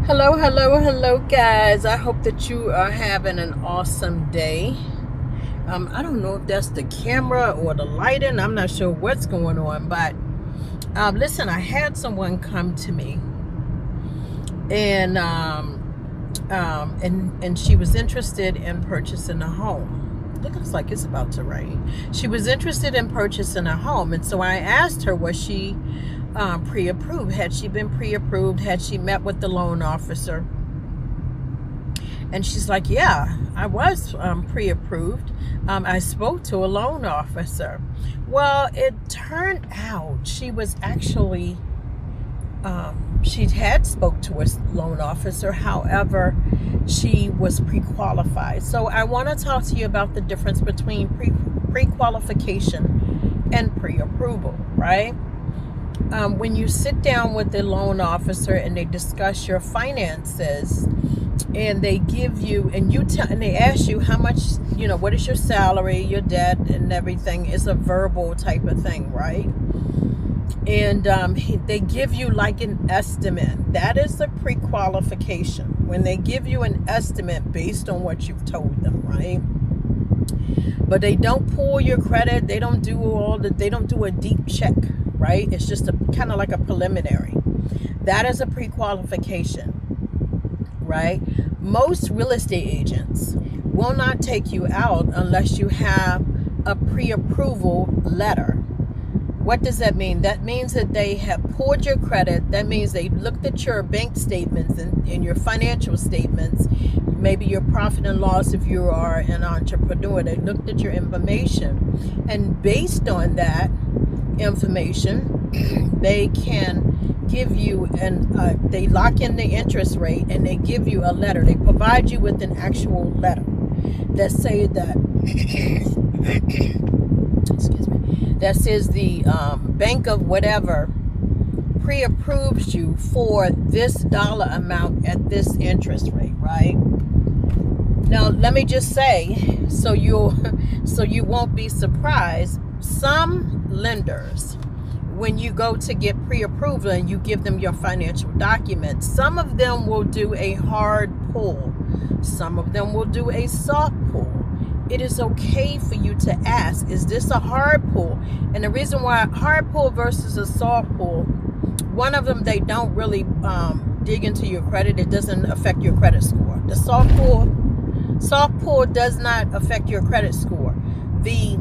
Hello, hello, hello, guys. I hope that you are having an awesome day. I don't know if that's the camera or the lighting. I'm not sure what's going on, but listen, I had someone come to me, and and she was interested in purchasing a home. It looks like it's about to rain. She was interested in purchasing a home, and so I asked her, was she pre-approved? Had she been pre-approved? Had she met with the loan officer? And she's like, yeah, I was pre-approved. I spoke to a loan officer. Well, it turned out she was actually, she had spoke to a loan officer. However, she was pre-qualified. So I want to talk to you about the difference between pre-qualification and pre-approval, right? When you sit down with the loan officer and they discuss your finances, and they give you, and they ask you how much, what is your salary, your debt, and everything. Is a verbal type of thing, right? And they give you like an estimate. That is the pre-qualification, when they give you an estimate based on what you've told them, right? But they don't pull your credit. They don't do they don't do a deep check, right? It's just a kind of like a preliminary. That is a pre-qualification, right? Most real estate agents will not take you out unless you have a pre-approval letter. What does that mean? That means that they have pulled your credit. That means they looked at your bank statements and your financial statements, maybe your profit and loss if you are an entrepreneur. They looked at your information, and based on that information, they can give you, and they lock in the interest rate, and they give you a letter. They provide you with an actual letter that say that excuse me, that says the bank of whatever pre-approves you for this dollar amount at this interest rate, right? Now let me just say, so you won't be surprised, some lenders, when you go to get pre-approval and you give them your financial documents, some of them will do a hard pull. Some of them will do a soft pull. It is okay for you to ask, is this a hard pull? And the reason why hard pull versus a soft pull, one of them, they don't really dig into your credit. It doesn't affect your credit score. The soft pull does not affect your credit score. The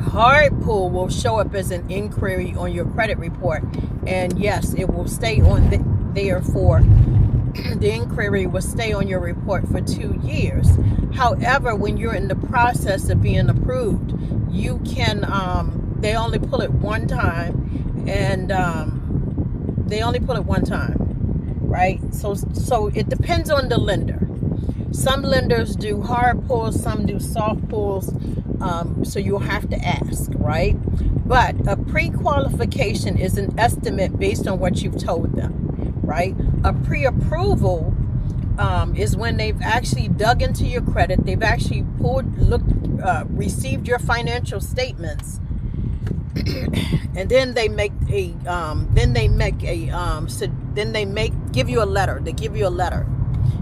hard pull will show up as an inquiry on your credit report, and yes, it will stay on there for the inquiry will stay on your report for 2 years. However, when you're in the process of being approved, you can they only pull it one time, and right? So it depends on the lender. Some lenders do hard pulls, some do soft pulls, so you'll have to ask, right? But a pre-qualification is an estimate based on what you've told them, right? A pre-approval is when they've actually dug into your credit, they've actually received your financial statements, and then they give you a letter. They give you a letter.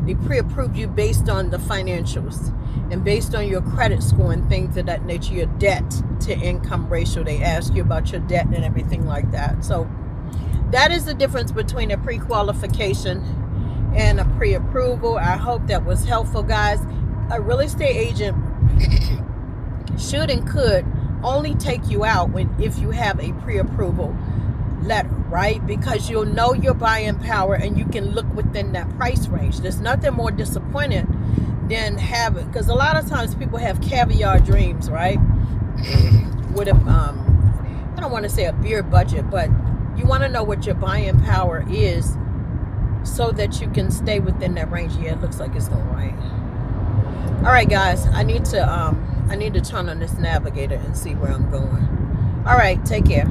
They pre-approve you based on the financials and based on your credit score and things of that nature, your debt to income ratio. They ask you about your debt and everything like that. So that is the difference between a pre-qualification and a pre-approval. I hope that was helpful, guys. A real estate agent should and could only take you out if you have a pre-approval letter, right? Because you'll know your buying power and you can look within that price range. There's nothing more disappointing than having, because a lot of times people have caviar dreams, right? With I don't want to say a beer budget, but you want to know what your buying power is so that you can stay within that range. Yeah, it looks like it's gonna rain. All right, guys, I need to turn on this navigator and see where I'm going. All right, take care.